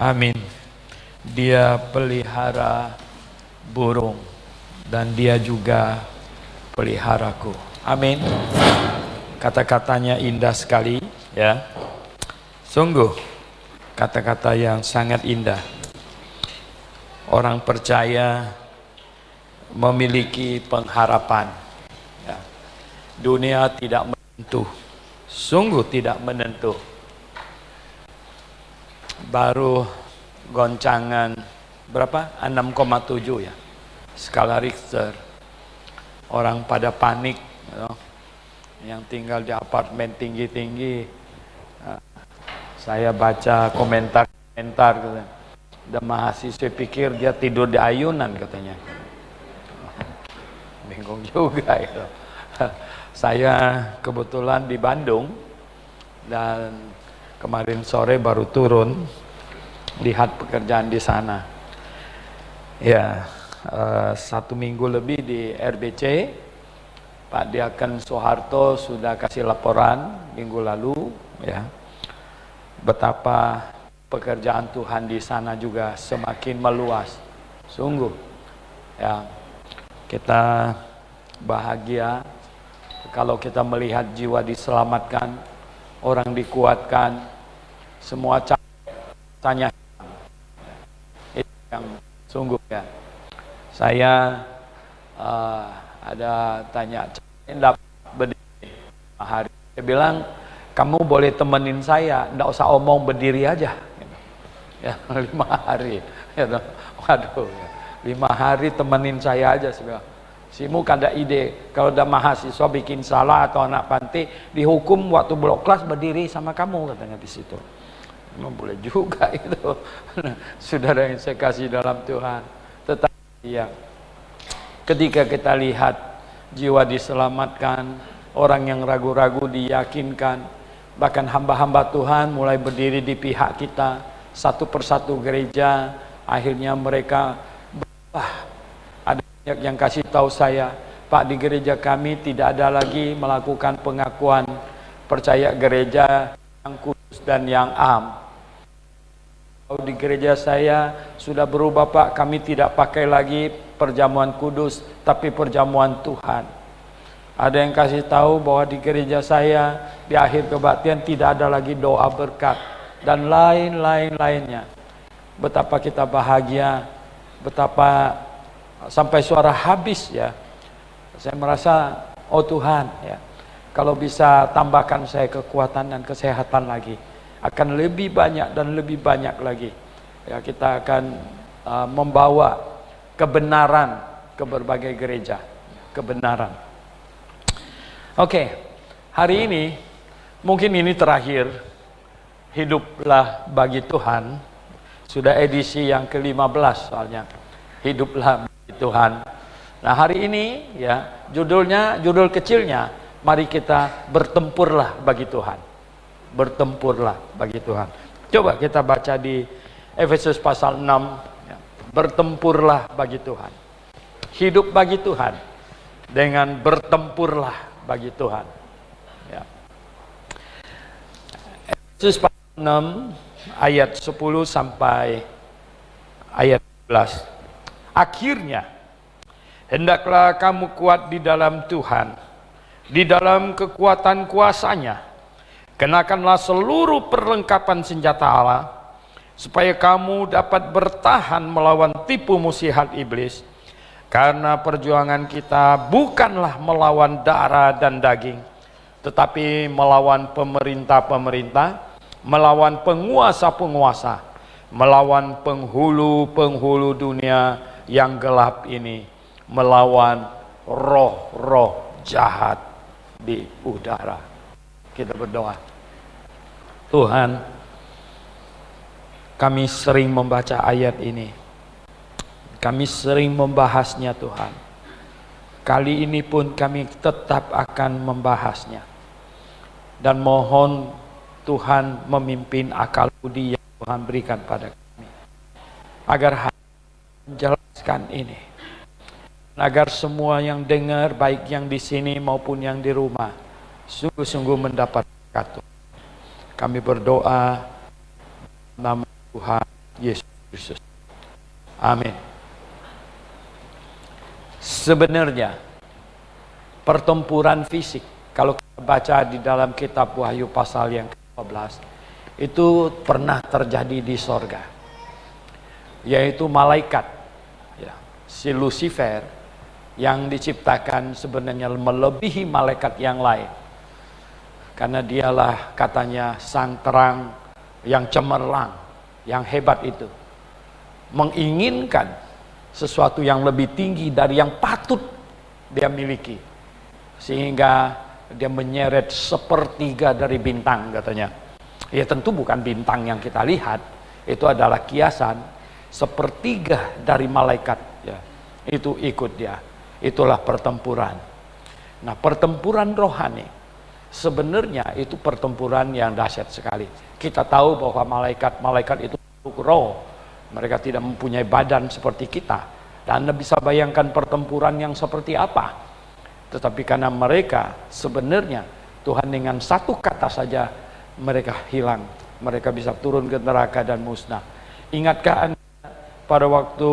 Amin. Dia pelihara burung dan dia juga peliharaku. Amin. Kata-katanya indah sekali ya. Sungguh kata-kata yang sangat indah. Orang percaya memiliki pengharapan ya. Dunia tidak menentu, sungguh tidak menentu. Baru goncangan berapa? 6,7 ya skala Richter. Orang pada panik you know. Yang tinggal di apartemen tinggi-tinggi. Saya baca komentar-komentar gitu. Dan mahasiswa pikir dia tidur di ayunan katanya. Bingung juga itu. Saya kebetulan di Bandung dan kemarin sore baru turun lihat pekerjaan di sana. Ya, 1 minggu lebih di RBC. Pak Diaken Soeharto sudah kasih laporan minggu lalu ya. Betapa pekerjaan Tuhan di sana juga semakin meluas. Sungguh ya, kita bahagia kalau kita melihat jiwa diselamatkan, orang dikuatkan, semua tanya itu yang sungguh ya. Saya ada tanya, enggak berdiri 5 hari. Dia bilang, kamu boleh temenin saya, enggak usah omong, berdiri aja. Ya, 5 hari. Ya, waduh, 5 hari temenin saya aja. Simu kan ada ide, kalau ada mahasiswa bikin salah atau anak panti, dihukum waktu blok kelas berdiri sama kamu, katanya di situ. Memang boleh juga itu. Saudara yang saya kasih dalam Tuhan. Tetapi ya, ketika kita lihat jiwa diselamatkan, orang yang ragu-ragu diyakinkan, bahkan hamba-hamba Tuhan mulai berdiri di pihak kita, satu persatu gereja, akhirnya mereka ada banyak yang kasih tahu saya, Pak, di gereja kami tidak ada lagi melakukan pengakuan percaya gereja yang kudus dan yang am. Di gereja saya sudah berubah, Pak, kami tidak pakai lagi perjamuan kudus, tapi perjamuan Tuhan. Ada yang kasih tahu bahwa di gereja saya di akhir kebaktian tidak ada lagi doa berkat dan lainnya. Betapa kita bahagia, betapa sampai suara habis ya. Saya merasa, oh Tuhan ya, kalau bisa tambahkan saya kekuatan dan kesehatan lagi, akan lebih banyak dan lebih banyak lagi ya, kita akan membawa kebenaran ke berbagai gereja. Kebenaran. Oke, hari ini mungkin ini terakhir Hiduplah Bagi Tuhan. Sudah edisi yang ke-15 soalnya, Hiduplah Bagi Tuhan. Nah, hari ini ya, judul kecilnya, mari kita bertempurlah bagi Tuhan. Bertempurlah bagi Tuhan. Coba kita baca di Efesus pasal 6 ya. Bertempurlah bagi Tuhan. Hidup bagi Tuhan dengan bertempurlah bagi Tuhan ya. Efesus pasal 6 ayat 10 sampai ayat 11. Akhirnya hendaklah kamu kuat di dalam Tuhan, di dalam kekuatan kuasa-Nya. Kenakanlah seluruh perlengkapan senjata Allah, supaya kamu dapat bertahan melawan tipu muslihat iblis. Karena perjuangan kita bukanlah melawan darah dan daging, tetapi melawan pemerintah-pemerintah, melawan penguasa-penguasa, melawan penghulu-penghulu dunia yang gelap ini, melawan roh-roh jahat di udara. Kita berdoa. Tuhan, kami sering membaca ayat ini, kami sering membahasnya Tuhan. Kali ini pun kami tetap akan membahasnya. Dan mohon Tuhan memimpin akal budi yang Tuhan berikan pada kami, agar menjelaskan ini, agar semua yang dengar, baik yang di sini maupun yang di rumah, sungguh-sungguh mendapat berkat. Kami berdoa nama Tuhan Yesus Kristus. Amin. Sebenarnya pertempuran fisik, kalau kita baca di dalam kitab Wahyu pasal yang ke-15, itu pernah terjadi di sorga, yaitu malaikat, ya, si Lucifer, yang diciptakan sebenarnya melebihi malaikat yang lain, karena dialah katanya sang terang yang cemerlang, yang hebat itu, menginginkan sesuatu yang lebih tinggi dari yang patut dia miliki, sehingga dia menyeret sepertiga dari bintang katanya. Ya tentu bukan bintang yang kita lihat, itu adalah kiasan. Sepertiga dari malaikat, ya, itu ikut dia. Itulah pertempuran. Nah, pertempuran rohani sebenarnya itu pertempuran yang dahsyat sekali. Kita tahu bahwa malaikat itu roh. Mereka tidak mempunyai badan seperti kita. Dan Anda bisa bayangkan pertempuran yang seperti apa. Tetapi karena mereka sebenarnya Tuhan dengan satu kata saja mereka hilang. Mereka bisa turun ke neraka dan musnah. Ingatkah Anda pada waktu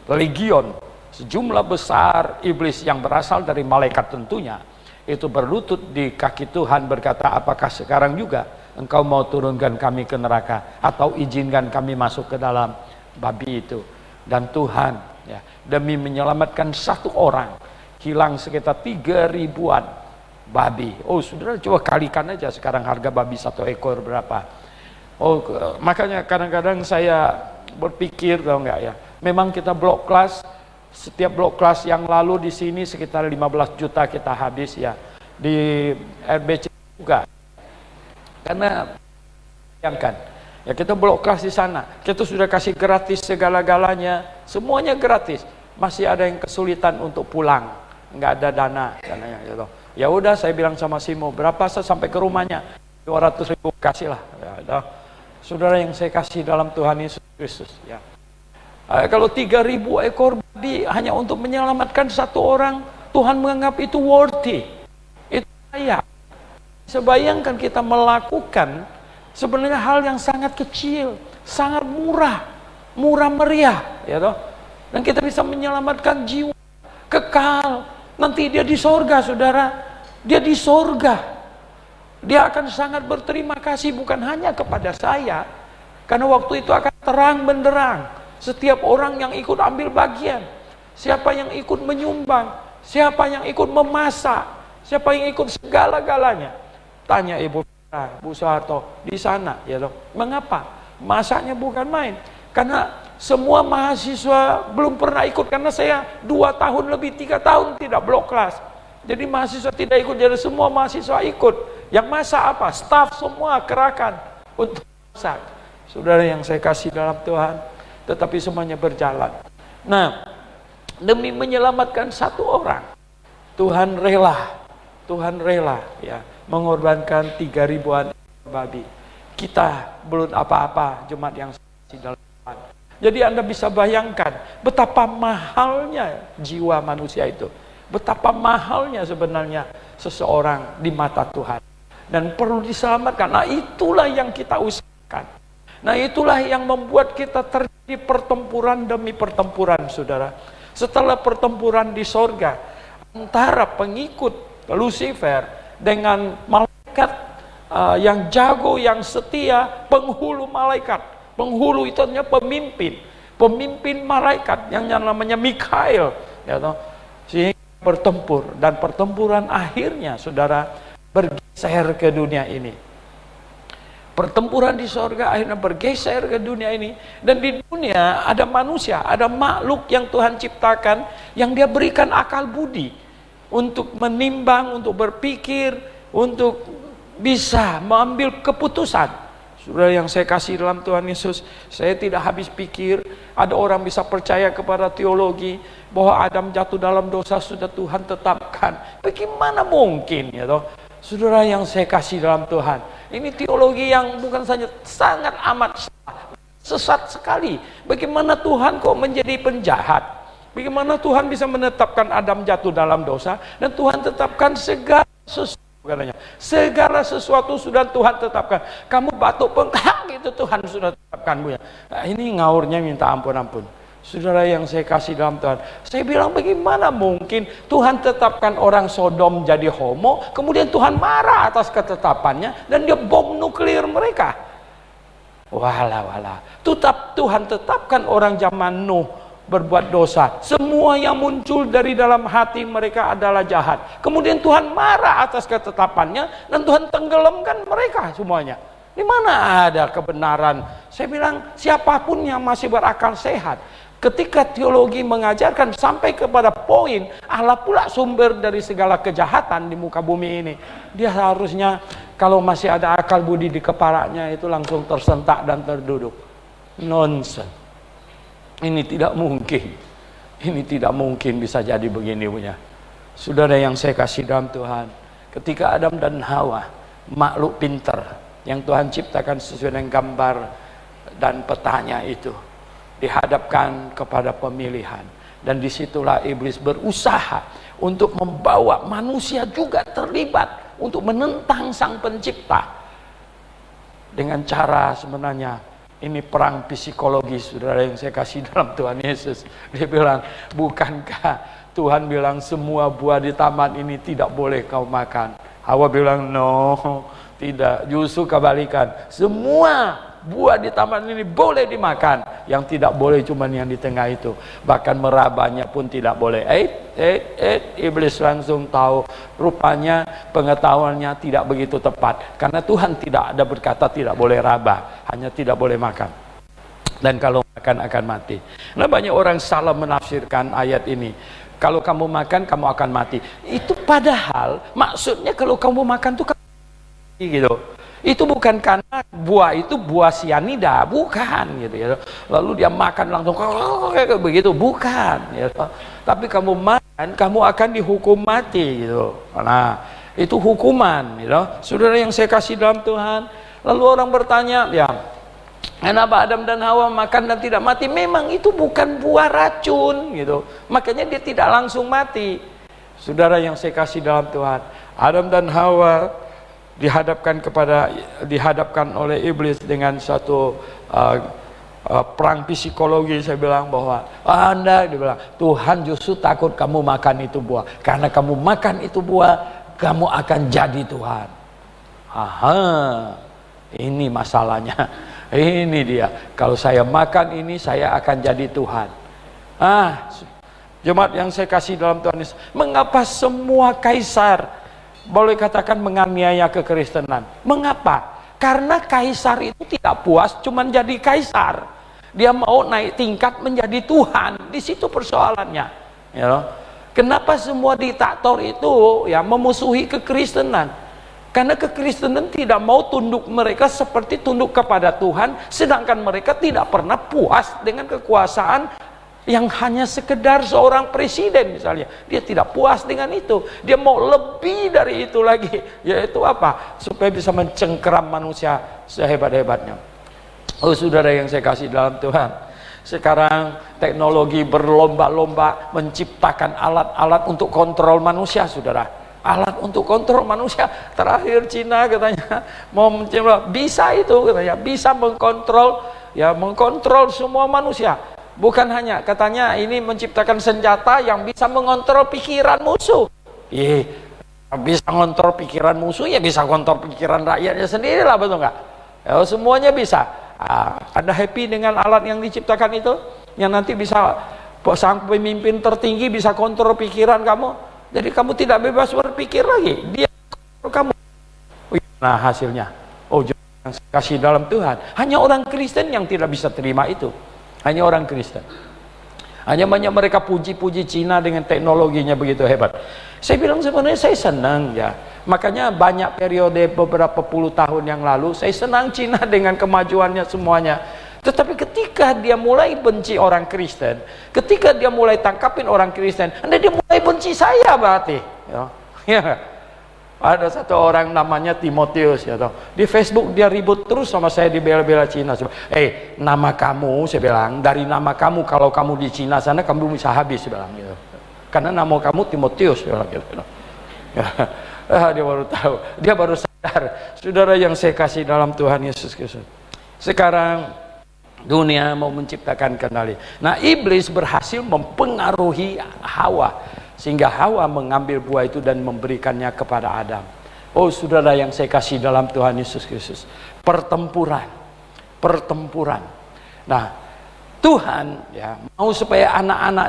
legion, sejumlah besar iblis yang berasal dari malaikat tentunya, itu berlutut di kaki Tuhan berkata, apakah sekarang juga engkau mau turunkan kami ke neraka, atau izinkan kami masuk ke dalam babi itu. Dan Tuhan, ya, demi menyelamatkan satu orang, hilang sekitar 3.000-an babi. Oh saudara, coba kalikan aja sekarang harga babi satu ekor berapa. Oh, makanya kadang-kadang saya berpikir, tahu nggak ya, memang kita blok kelas, setiap blok kelas yang lalu di sini sekitar 15 juta kita habis ya, di RBC juga. Karena bayangkan, ya kita blok kelas di sana, kita sudah kasih gratis segala-galanya, semuanya gratis, masih ada yang kesulitan untuk pulang, nggak ada dana, dananya gitu. Ya udah, saya bilang sama Simo, berapa saya sampai ke rumahnya, 200.000 kasih lah. Ya, udah. Saudara yang saya kasih dalam Tuhan Yesus Kristus, ya. Kalau 3.000 ekor babi hanya untuk menyelamatkan satu orang, Tuhan menganggap itu worthy, itu layak. Sebayangkan kita melakukan sebenarnya hal yang sangat kecil, sangat murah, murah meriah, ya toh. Dan kita bisa menyelamatkan jiwa kekal. Nanti dia di sorga, saudara. Dia di sorga. Dia akan sangat berterima kasih bukan hanya kepada saya, karena waktu itu akan terang benderang. Setiap orang yang ikut ambil bagian, siapa yang ikut menyumbang, siapa yang ikut memasak, siapa yang ikut segala-galanya. Tanya Ibu Bu Soeharto di sana, ya loh. Mengapa? Masaknya bukan main. Karena semua mahasiswa belum pernah ikut, karena saya 2 tahun lebih 3 tahun tidak blok kelas. Jadi mahasiswa tidak ikut, jadi semua mahasiswa ikut. Yang masak apa? Staf semua kerahkan untuk masak. Saudara yang saya kasih dalam Tuhan, tetapi semuanya berjalan. Nah, demi menyelamatkan satu orang, Tuhan rela ya mengorbankan 3.000-an babi. Kita belum apa-apa, jemaat yang saya kasih dalam Tuhan. Jadi Anda bisa bayangkan betapa mahalnya jiwa manusia itu. Betapa mahalnya sebenarnya seseorang di mata Tuhan. Dan perlu diselamatkan. Nah itulah yang kita usahakan. Nah itulah yang membuat kita terjadi pertempuran demi pertempuran, saudara. Setelah pertempuran di sorga antara pengikut Lucifer dengan malaikat yang jago, yang setia, penghulu malaikat. Penghulu itu hanya pemimpin malaikat yang namanya Mikael, ya toh. Sehingga bertempur, dan pertempuran akhirnya, saudara, bergeser ke dunia ini. Pertempuran di sorga akhirnya bergeser ke dunia ini. Dan di dunia ada manusia, ada makhluk yang Tuhan ciptakan, yang dia berikan akal budi untuk menimbang, untuk berpikir, untuk bisa mengambil keputusan. Saudara yang saya kasih dalam Tuhan Yesus, saya tidak habis pikir ada orang bisa percaya kepada teologi bahwa Adam jatuh dalam dosa sudah Tuhan tetapkan. Bagaimana mungkin, ya toh? Saudara yang saya kasih dalam Tuhan, ini teologi yang bukan saja sangat amat sesat sekali. Bagaimana Tuhan kok menjadi penjahat? Bagaimana Tuhan bisa menetapkan Adam jatuh dalam dosa dan Tuhan tetapkan segala sesuatu katanya. Segala sesuatu sudah Tuhan tetapkan. Kamu batuk bengkak itu Tuhan sudah tetapkan, Bu ya. Nah, ini ngaurnya minta ampun-ampun. Saudara yang saya kasih dalam Tuhan, saya bilang bagaimana mungkin Tuhan tetapkan orang Sodom jadi homo, kemudian Tuhan marah atas ketetapannya dan dia bom nuklir mereka. Walah. Tuhan tetapkan orang zaman Nuh berbuat dosa. Semua yang muncul dari dalam hati mereka adalah jahat. Kemudian Tuhan marah atas ketetapannya dan Tuhan tenggelamkan mereka semuanya. Di mana ada kebenaran? Saya bilang siapapun yang masih berakal sehat, ketika teologi mengajarkan sampai kepada poin Allah pula sumber dari segala kejahatan di muka bumi ini, dia harusnya kalau masih ada akal budi di kepalanya itu langsung tersentak dan terduduk. Nonsense. Ini tidak mungkin. Ini tidak mungkin bisa jadi begini, punya. Saudara yang saya kasih dalam Tuhan, ketika Adam dan Hawa, makhluk pintar yang Tuhan ciptakan sesuai dengan gambar dan petanya itu, dihadapkan kepada pemilihan, dan disitulah iblis berusaha untuk membawa manusia juga terlibat untuk menentang sang pencipta dengan cara sebenarnya ini perang psikologi, saudara yang saya kasih dalam Tuhan Yesus. Dia bilang, bukankah Tuhan bilang semua buah di taman ini tidak boleh kau makan? Hawa bilang no, tidak, justru kebalikan, semua buah di taman ini boleh dimakan, yang tidak boleh cuma yang di tengah itu, bahkan merabanya pun tidak boleh. Iblis langsung tahu, rupanya pengetahuannya tidak begitu tepat, karena Tuhan tidak ada berkata tidak boleh raba, hanya tidak boleh makan, dan kalau makan akan mati. Nah, banyak orang salah menafsirkan ayat ini, kalau kamu makan kamu akan mati. Itu padahal maksudnya kalau kamu makan tuh gitu. Itu bukan karena buah itu buah sianida, bukan gitu ya. Lalu dia makan langsung kayak begitu, bukan ya. Tapi kamu makan, kamu akan dihukum mati gitu. Nah, itu hukuman gitu. Saudara yang saya kasih dalam Tuhan, lalu orang bertanya, ya, kenapa Adam dan Hawa makan dan tidak mati? Memang itu bukan buah racun gitu. Makanya dia tidak langsung mati. Saudara yang saya kasih dalam Tuhan, Adam dan Hawa dihadapkan oleh iblis dengan satu perang psikologi. Saya bilang bahwa Anda, dia bilang, Tuhan justru takut kamu makan itu buah, karena kamu makan itu buah kamu akan jadi Tuhan. Aha, ini masalahnya. Ini dia, kalau saya makan ini saya akan jadi Tuhan. Jemaat yang saya kasih dalam Tuhan Yesus, mengapa semua kaisar boleh katakan menganiaya kekristenan? Mengapa? Karena kaisar itu tidak puas cuman jadi kaisar, dia mau naik tingkat menjadi Tuhan. Di situ persoalannya ya. Kenapa semua diktator itu ya memusuhi kekristenan? Karena kekristenan tidak mau tunduk, mereka seperti tunduk kepada Tuhan, sedangkan mereka tidak pernah puas dengan kekuasaan yang hanya sekedar seorang presiden misalnya. Dia tidak puas dengan itu, dia mau lebih dari itu lagi, yaitu apa? Supaya bisa mencengkeram manusia sehebat-hebatnya. Oh saudara yang saya kasih dalam Tuhan, sekarang teknologi berlomba-lomba menciptakan alat-alat untuk kontrol manusia, saudara. Alat untuk kontrol manusia. Terakhir Cina katanya mau menciptakan, bisa itu katanya, bisa mengkontrol ya, mengkontrol semua manusia. Bukan hanya, katanya ini menciptakan senjata yang bisa mengontrol pikiran musuh. Bisa mengontrol pikiran musuh, ya bisa kontrol pikiran rakyatnya sendiri lah, betul nggak? Ya, semuanya bisa. Anda happy dengan alat yang diciptakan itu? Yang nanti bisa, sang pemimpin tertinggi bisa kontrol pikiran kamu. Jadi kamu tidak bebas berpikir lagi. Dia kontrol kamu. Nah hasilnya, jangan kasih dalam Tuhan. Hanya orang Kristen yang tidak bisa terima itu. Hanya orang Kristen. Hanya banyak mereka puji-puji Cina dengan teknologinya begitu hebat. Saya bilang sebenarnya saya senang ya. Makanya banyak periode beberapa puluh tahun yang lalu saya senang Cina dengan kemajuannya semuanya. Tetapi ketika dia mulai benci orang Kristen, ketika dia mulai tangkapin orang Kristen, dia mulai benci saya berarti. Ya. Ada satu orang namanya Timotius ya toh. Di Facebook dia ribut terus sama saya, dibela-bela Cina. Nama kamu, saya bilang, dari nama kamu kalau kamu di Cina sana kamu bisa habis, saya bilang gitu. Karena nama kamu Timotius, saya bilang gitu. Dia baru tahu, dia baru sadar. Saudara yang saya kasih dalam Tuhan Yesus Kristus, sekarang dunia mau menciptakan kendali. Nah, iblis berhasil mempengaruhi Hawa, sehingga Hawa mengambil buah itu dan memberikannya kepada Adam. Oh saudara yang saya kasih dalam Tuhan Yesus Kristus, pertempuran. Nah, Tuhan ya mau supaya anak-anak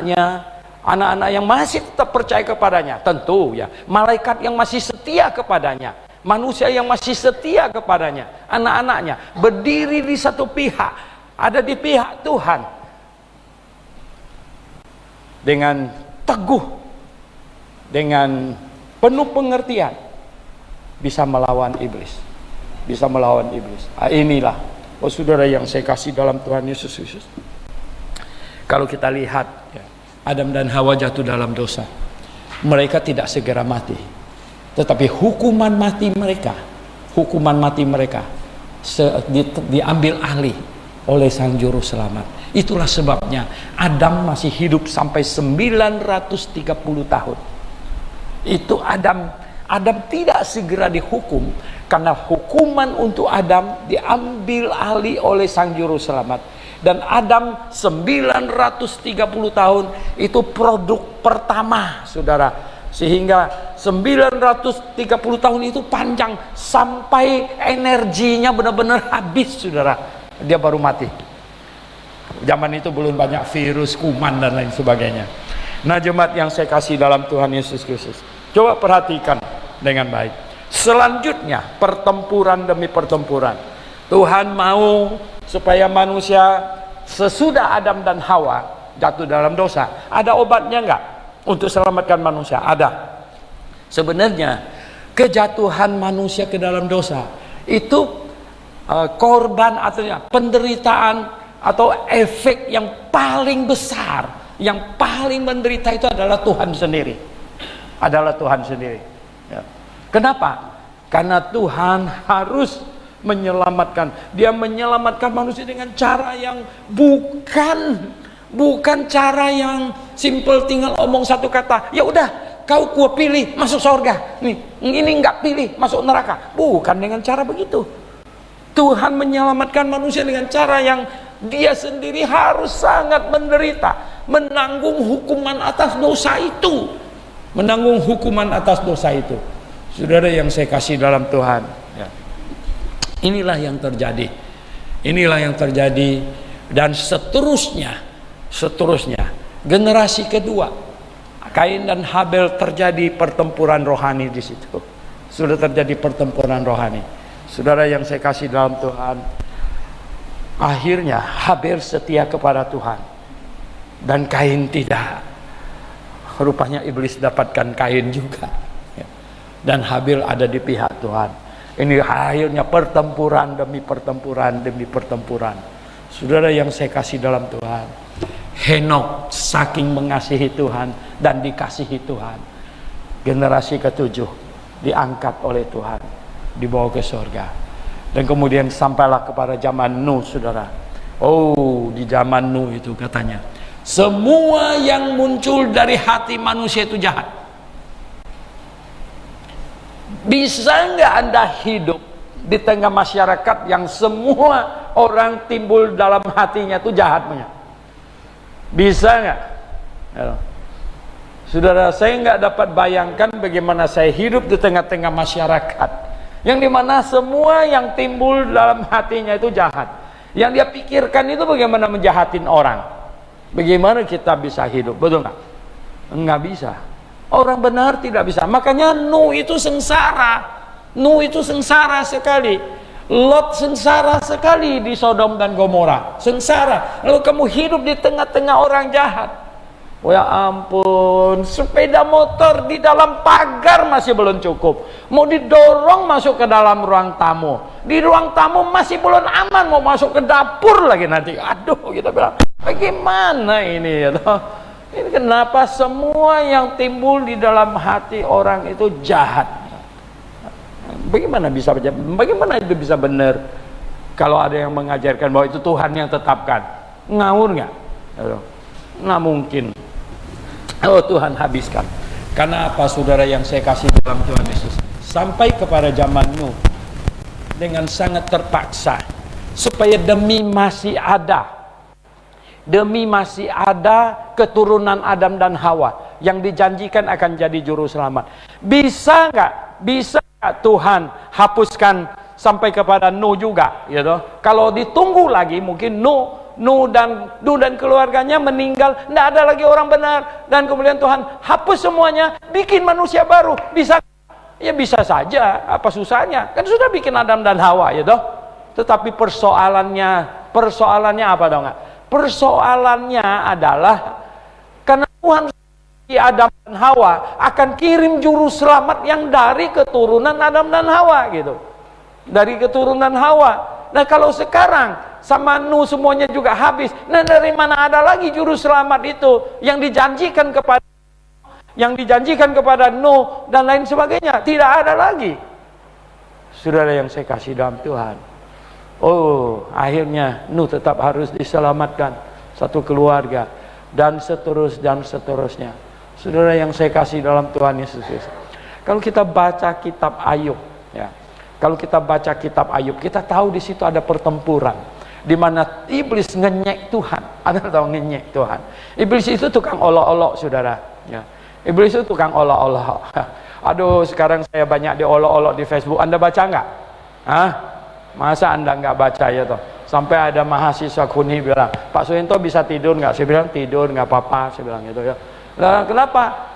yang masih tetap percaya kepadanya, tentu ya, malaikat yang masih setia kepadanya, manusia yang masih setia kepadanya, anak-anaknya berdiri di satu pihak, ada di pihak Tuhan dengan teguh, dengan penuh pengertian, bisa melawan iblis. Inilah, oh saudara yang saya kasih dalam Tuhan Yesus Kristus. Kalau kita lihat ya, Adam dan Hawa jatuh dalam dosa, mereka tidak segera mati, tetapi hukuman mati mereka diambil alih oleh Sang Juru Selamat. Itulah sebabnya Adam masih hidup sampai 930 tahun. Itu Adam tidak segera dihukum, karena hukuman untuk Adam diambil alih oleh Sang Juru Selamat. Dan Adam 930 tahun itu produk pertama, saudara. Sehingga 930 tahun itu panjang, sampai energinya benar-benar habis, saudara. Dia baru mati. Zaman itu belum banyak virus, kuman dan lain sebagainya. Nah, jemaat yang saya kasih dalam Tuhan Yesus Kristus, coba perhatikan dengan baik. Selanjutnya, pertempuran demi pertempuran. Tuhan mau supaya manusia sesudah Adam dan Hawa jatuh dalam dosa, ada obatnya enggak untuk selamatkan manusia? Ada. Sebenarnya kejatuhan manusia ke dalam dosa itu korban atau penderitaan atau efek yang paling besar, yang paling menderita itu adalah Tuhan sendiri. Ya. Kenapa? Karena Tuhan harus menyelamatkan. Dia menyelamatkan manusia dengan cara yang bukan cara yang simple, tinggal omong satu kata, ya udah kau gua pilih masuk surga, nih ini nggak pilih masuk neraka. Bukan dengan cara begitu. Tuhan menyelamatkan manusia dengan cara yang dia sendiri harus sangat menderita, menanggung hukuman atas dosa itu, saudara yang saya kasih dalam Tuhan ya. Inilah yang terjadi, dan seterusnya generasi kedua, Kain dan Habel, terjadi pertempuran rohani di situ. Sudah terjadi pertempuran rohani. Saudara yang saya kasih dalam Tuhan, akhirnya Habel setia kepada Tuhan dan Kain tidak. Rupanya iblis dapatkan Kain juga, dan Habel ada di pihak Tuhan. Ini akhirnya pertempuran demi pertempuran. Saudara yang saya kasih dalam Tuhan, Henok saking mengasihi Tuhan dan dikasihi Tuhan, generasi ketujuh diangkat oleh Tuhan, dibawa ke surga. Dan kemudian sampailah kepada zaman Nuh, saudara. Oh, di zaman Nuh itu katanya, semua yang muncul dari hati manusia itu jahat. Bisa nggak Anda hidup di tengah masyarakat yang semua orang timbul dalam hatinya itu jahat punya? Bisa nggak? Saudara, saya nggak dapat bayangkan bagaimana saya hidup di tengah-tengah masyarakat yang dimana semua yang timbul dalam hatinya itu jahat. Yang dia pikirkan itu bagaimana menjahatin orang. Bagaimana kita bisa hidup? Betul nggak? Nggak bisa. Orang benar tidak bisa. Makanya Nuh itu sengsara. Sekali. Lot sengsara sekali di Sodom dan Gomora. Sengsara. Lalu kamu hidup di tengah-tengah orang jahat. Oh ya ampun, sepeda motor di dalam pagar masih belum cukup. Mau didorong masuk ke dalam ruang tamu. Di ruang tamu masih belum aman, mau masuk ke dapur lagi nanti. Aduh, kita bilang, bagaimana ini ya? Ini kenapa semua yang timbul di dalam hati orang itu jahat? Bagaimana itu bisa benar? Kalau ada yang mengajarkan bahwa itu Tuhan yang tetapkan, ngawur nggak? Nggak mungkin. Oh, Tuhan habiskan. Karena apa, saudara yang saya kasih dalam Tuhan Yesus? sampai kepada zaman Nuh dengan sangat terpaksa, supaya demi masih ada keturunan Adam dan Hawa yang dijanjikan akan jadi juru selamat. Bisa nggak Tuhan hapuskan sampai kepada Nuh juga, gitu? Kalau ditunggu lagi, mungkin Nuh dan keluarganya meninggal, tidak ada lagi orang benar, dan kemudian Tuhan hapus semuanya, bikin manusia baru. Bisa? Ya bisa saja. Apa susahnya? Kan sudah bikin Adam dan Hawa, gitu. Tetapi persoalannya apa dong? Persoalannya adalah karena Tuhan di Adam dan Hawa akan kirim juru selamat yang dari keturunan Adam dan Hawa, gitu. Dari keturunan Hawa. Nah, kalau sekarang sama Nuh semuanya juga habis, nah dari mana ada lagi juru selamat itu yang dijanjikan kepada Nuh dan lain sebagainya? Tidak ada lagi. Saudara yang saya kasih dalam Tuhan, akhirnya Nuh tetap harus diselamatkan, satu keluarga, dan seterusnya. Saudara yang saya kasih dalam Tuhan Yesus Kristus, kalau kita baca kitab Ayub, ya, kalau kita baca kitab Ayub, kita tahu di situ ada pertempuran di mana iblis ngenyek Tuhan. Anda tahu ngenyek Tuhan? Iblis itu tukang olok-olok, saudara. Ya. Iblis itu tukang olok-olok. Aduh, sekarang saya banyak diolok-olok di Facebook. Anda baca nggak? Masa Anda nggak baca ya toh? Sampai ada mahasiswa Kuni bilang, Pak Suhinto bisa tidur nggak? Saya bilang tidur nggak apa-apa. Saya bilang gitu ya. Nah, kenapa?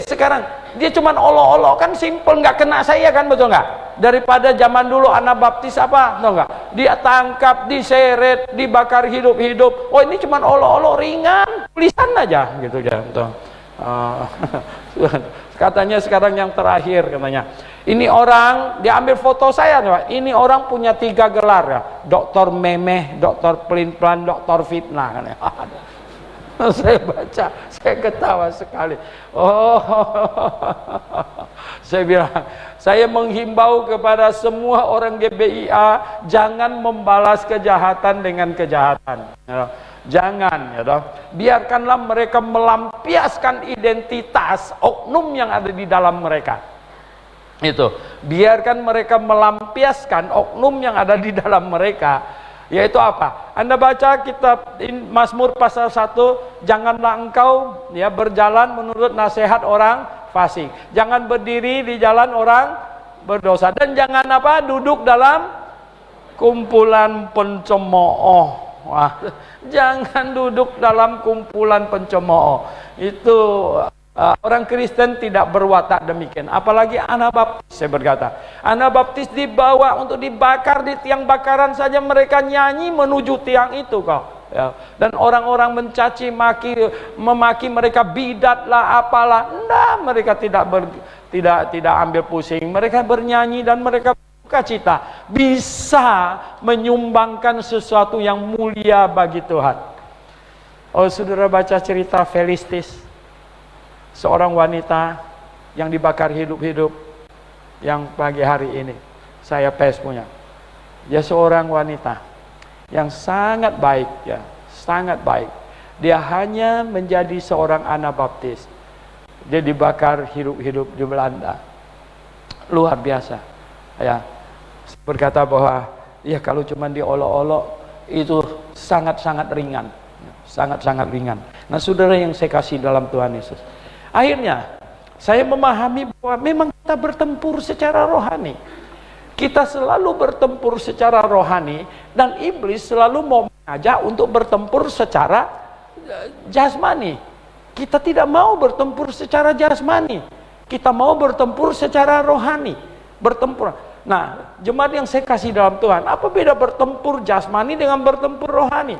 Sekarang dia cuman olok-olok, kan simple, nggak kena saya, kan, betul nggak? Daripada zaman dulu Anabaptis apa, tahu nggak? Dia tangkap, diseret, dibakar hidup-hidup. Oh, ini cuman olok-olok ringan, tulisan aja gitu ya. Katanya sekarang yang terakhir, katanya ini orang diambil foto saya, ini orang punya 3 gelar ya, doktor memeh, doktor pelin-pelan, doktor fitnah, kan ya. Saya baca, saya ketawa sekali. Saya bilang, saya menghimbau kepada semua orang GBIA, jangan membalas kejahatan dengan kejahatan. Jangan, ya toh. Biarkanlah mereka melampiaskan identitas oknum yang ada di dalam mereka. Itu, biarkan mereka melampiaskan oknum yang ada di dalam mereka. Yaitu apa? Anda baca kitab Mazmur pasal 1, janganlah engkau ya berjalan menurut nasihat orang fasik. Jangan berdiri di jalan orang berdosa, dan jangan apa? Duduk dalam kumpulan pencemooh. Wah, jangan duduk dalam kumpulan pencemooh. Itu orang Kristen tidak berwatak demikian, apalagi Anabaptis. Saya berkata, Anabaptis dibawa untuk dibakar di tiang bakaran saja, mereka nyanyi menuju tiang itu kok. Ya. Dan orang-orang mencaci memaki mereka, bidat lah apalah. Nah, mereka tidak ambil pusing, mereka bernyanyi dan mereka sukacita, bisa menyumbangkan sesuatu yang mulia bagi Tuhan. Oh, saudara baca cerita Filistis, seorang wanita yang dibakar hidup-hidup yang pagi hari ini saya punya. Dia seorang wanita yang sangat baik, ya, sangat baik. Dia hanya menjadi seorang Anabaptis. Dia dibakar hidup-hidup di Belanda. Luar biasa. Ya, berkata bahwa ya kalau cuma diolok-olok itu sangat-sangat ringan. Sangat-sangat ringan. Nah, saudara yang saya kasih dalam Tuhan Yesus, akhirnya saya memahami bahwa memang kita bertempur secara rohani. Kita selalu bertempur secara rohani, dan iblis selalu mau mengajak untuk bertempur secara jasmani. Kita tidak mau bertempur secara jasmani. Kita mau bertempur secara rohani. Bertempur. Nah, jemaat yang saya kasih dalam Tuhan, apa beda bertempur jasmani dengan bertempur rohani?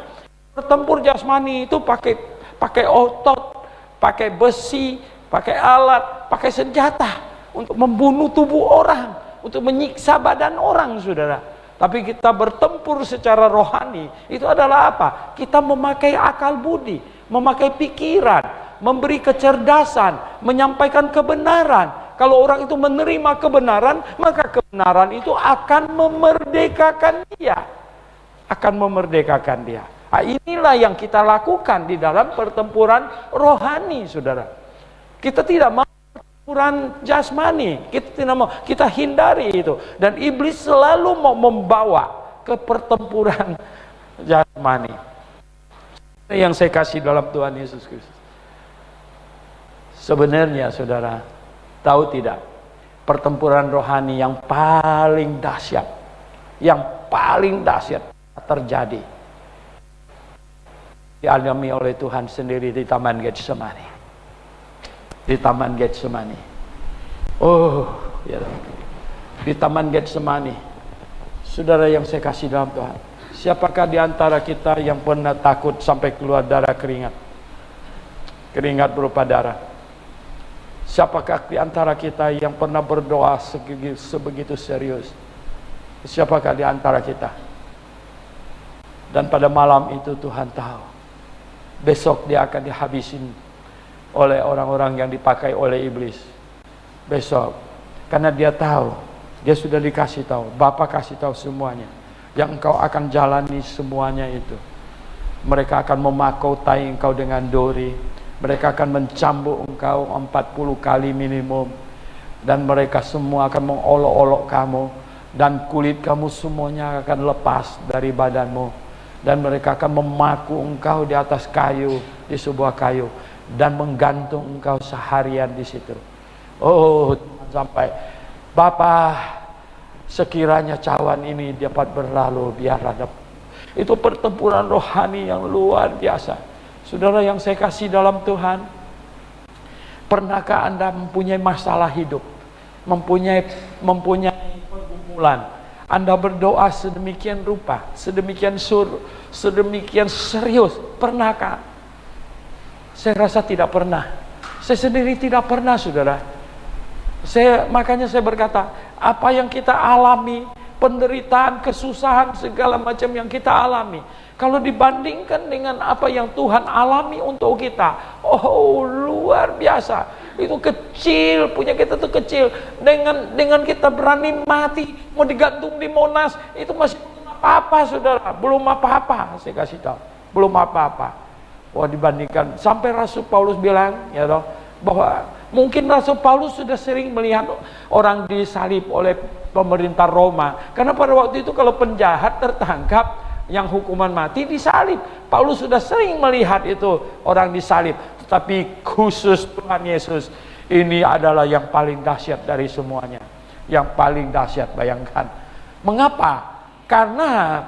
Bertempur jasmani itu pakai otot, pakai besi, pakai alat, pakai senjata untuk membunuh tubuh orang, untuk menyiksa badan orang, saudara. Tapi kita bertempur secara rohani, itu adalah apa? Kita memakai akal budi, memakai pikiran, memberi kecerdasan, menyampaikan kebenaran. Kalau orang itu menerima kebenaran, maka kebenaran itu akan memerdekakan dia. Akan memerdekakan dia. Nah, inilah yang kita lakukan di dalam pertempuran rohani, saudara. Kita tidak mau pertempuran jasmani. Kita tidak mau, kita hindari itu. Dan iblis selalu mau membawa ke pertempuran jasmani. Yang saya kasih dalam Tuhan Yesus Kristus. Sebenarnya saudara, tahu tidak, pertempuran rohani yang paling dahsyat, terjadi, dialami oleh Tuhan sendiri di Taman Getsemani. Di Taman Getsemani. Oh, ya. Di Taman Getsemani. Saudara yang saya kasih dalam Tuhan, siapakah di antara kita yang pernah takut sampai keluar darah keringat? Keringat berupa darah. Siapakah di antara kita yang pernah berdoa sebegitu serius? Siapakah di antara kita? Dan pada malam itu Tuhan tahu, besok dia akan dihabisin oleh orang-orang yang dipakai oleh iblis. Besok, karena dia tahu, dia sudah dikasih tahu, Bapa kasih tahu semuanya, yang engkau akan jalani semuanya itu. Mereka akan memahkotai engkau dengan duri. Mereka akan mencambuk engkau 40 kali minimum. Dan mereka semua akan mengolok-olok kamu. Dan kulit kamu semuanya akan lepas dari badanmu. Dan mereka akan memaku engkau di atas kayu, di sebuah kayu. Dan menggantung engkau seharian di situ. Oh, sampai Bapa, sekiranya cawan ini dapat berlalu, biarlah. Itu pertempuran rohani yang luar biasa. Saudara yang saya kasih dalam Tuhan, pernahkah Anda mempunyai masalah hidup, mempunyai pergumulan, Anda berdoa sedemikian rupa, sedemikian serius, pernahkah? Saya rasa tidak pernah. Saya sendiri tidak pernah, saudara. Makanya saya berkata, apa yang kita alami, penderitaan, kesusahan, segala macam yang kita alami, kalau dibandingkan dengan apa yang Tuhan alami untuk kita, oh luar biasa. Itu kecil, punya kita tuh kecil. Dengan kita berani mati, mau digantung di Monas, itu masih belum apa-apa, saudara. Belum apa-apa, saya kasih tahu. Belum apa-apa. Wah, dibandingkan, sampai Rasul Paulus bilang, ya toh, bahwa mungkin Rasul Paulus sudah sering melihat orang disalib oleh pemerintah Roma. Karena pada waktu itu kalau penjahat tertangkap, yang hukuman mati disalib. Paulus sudah sering melihat itu orang disalib. Tetapi khusus Tuhan Yesus, ini adalah yang paling dahsyat dari semuanya. Yang paling dahsyat, bayangkan. Mengapa? Karena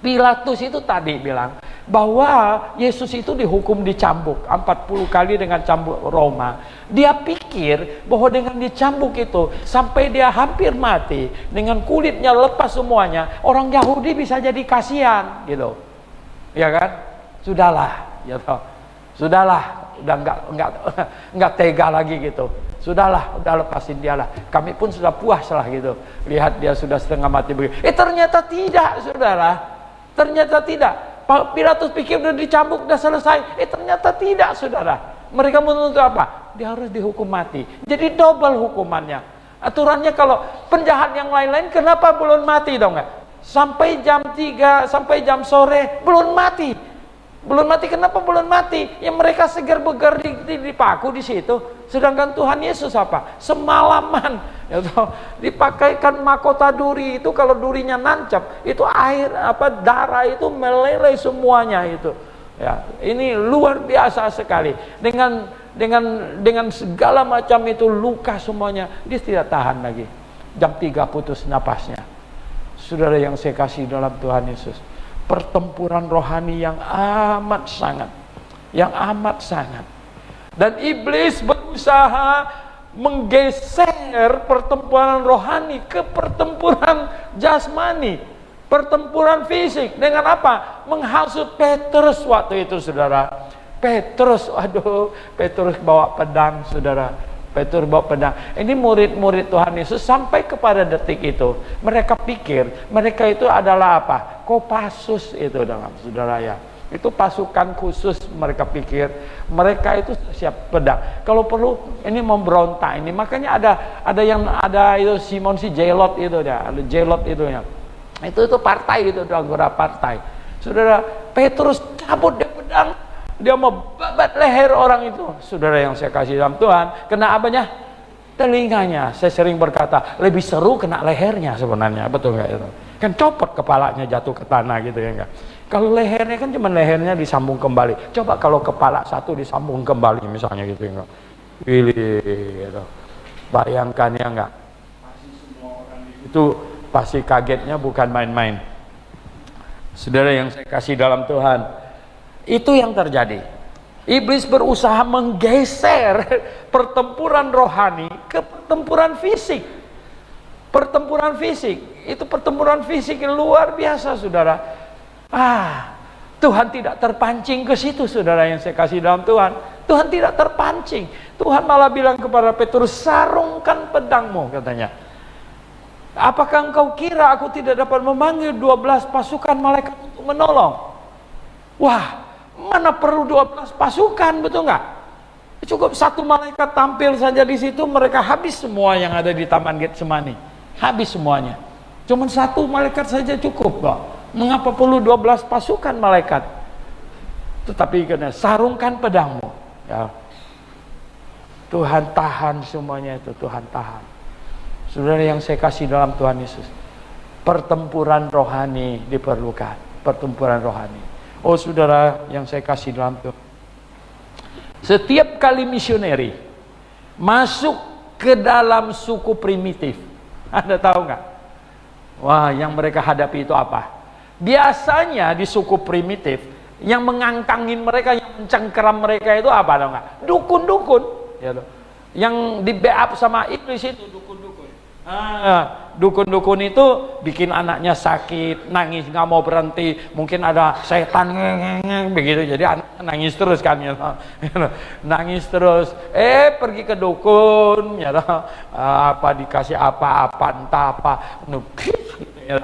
Pilatus itu tadi bilang bahwa Yesus itu dihukum dicambuk 40 kali dengan cambuk Roma. Dia pikir bahwa dengan dicambuk itu sampai dia hampir mati, dengan kulitnya lepas semuanya, orang Yahudi bisa jadi kasihan gitu. Ya kan? Sudahlah, gitu. Sudahlah, udah enggak tega lagi gitu. Sudahlah, udah lepasin dia lah. Kami pun sudah puas lah gitu. Lihat dia sudah setengah mati begitu. Ternyata tidak, saudara. Ternyata tidak. Pilatus pikir udah dicambuk, udah selesai. Ternyata tidak, saudara. Mereka menuntut apa? Dia harus dihukum mati. Jadi double hukumannya. Aturannya kalau penjahat yang lain-lain, kenapa belum mati dong? Sampai jam 3, sampai jam sore, belum mati. Belum mati, kenapa belum mati? Ya mereka segar-begar dipaku di situ. Sedangkan Tuhan Yesus apa? Semalaman dipakaikan mahkota duri. Itu kalau durinya nancap, itu air darah itu meleleh semuanya itu. Ya, ini luar biasa sekali. Dengan segala macam itu luka semuanya, dia tidak tahan lagi. Jam 3 putus napasnya. Saudara yang saya kasih dalam Tuhan Yesus, pertempuran rohani yang amat sangat, dan iblis berusaha menggeser pertempuran rohani ke pertempuran jasmani, pertempuran fisik. Dengan apa? Menghasut Petrus waktu itu, saudara. Petrus bawa pedang, saudara. Petrus bawa pedang. Ini murid-murid Tuhan Yesus sampai kepada detik itu, mereka pikir mereka itu adalah apa? Kopassus itu dalam, saudara ya. Itu pasukan khusus, mereka pikir mereka itu siap pedang. Kalau perlu ini memberontak ini. Makanya ada itu Simon si Zelot itu ya, ada Zelot itu ya. Itu partai itu, anggota partai. Saudara, Petrus cabut dia pedang, dia mau babat leher orang itu. Saudara yang saya kasih dalam Tuhan, kena apanya? Telinganya. Saya sering berkata, lebih seru kena lehernya sebenarnya, betul nggak itu? Kan copot kepalanya jatuh ke tanah gitu ya enggak? Kalau lehernya kan cuma lehernya disambung kembali. Coba kalau kepala satu disambung kembali misalnya gitu ya enggak? Pilih gitu. Bayangkan ya enggak? Itu pasti kagetnya bukan main-main. Saudara yang saya kasih dalam Tuhan, itu yang terjadi. Iblis berusaha menggeser pertempuran rohani ke pertempuran fisik. Pertempuran fisik, itu pertempuran fisik yang luar biasa, saudara. Tuhan tidak terpancing ke situ, saudara yang saya kasih dalam Tuhan. Tuhan tidak terpancing. Tuhan malah bilang kepada Petrus, sarungkan pedangmu, katanya. Apakah engkau kira aku tidak dapat memanggil 12 pasukan malaikat untuk menolong? Wah, mana perlu 12 pasukan, betul nggak? Cukup satu malaikat tampil saja di situ, mereka habis semua yang ada di Taman Getsemani. Habis semuanya. Cuman satu malaikat saja cukup, kok. Mengapa perlu 12 pasukan malaikat? Tetapi karena sarungkan pedangmu, ya. Tuhan tahan semuanya itu, Tuhan tahan. Saudara yang saya kasih dalam Tuhan Yesus, pertempuran rohani diperlukan, pertempuran rohani. Oh saudara yang saya kasih dalam Tuhan, setiap kali misioneri masuk ke dalam suku primitif, Anda tahu nggak? Wah, yang mereka hadapi itu apa? Biasanya di suku primitif, yang mengangkangin mereka, yang mencengkeram mereka itu apa, tahu nggak? Dukun-dukun, ya loh. Yang di backup sama iblis itu dukun-dukun. Dukun-dukun itu bikin anaknya sakit, nangis nggak mau berhenti, mungkin ada setan begitu, jadi anaknya nangis terus kan, ya, nangis terus, pergi ke dukun, ya, apa dikasih apa entah apa, ya,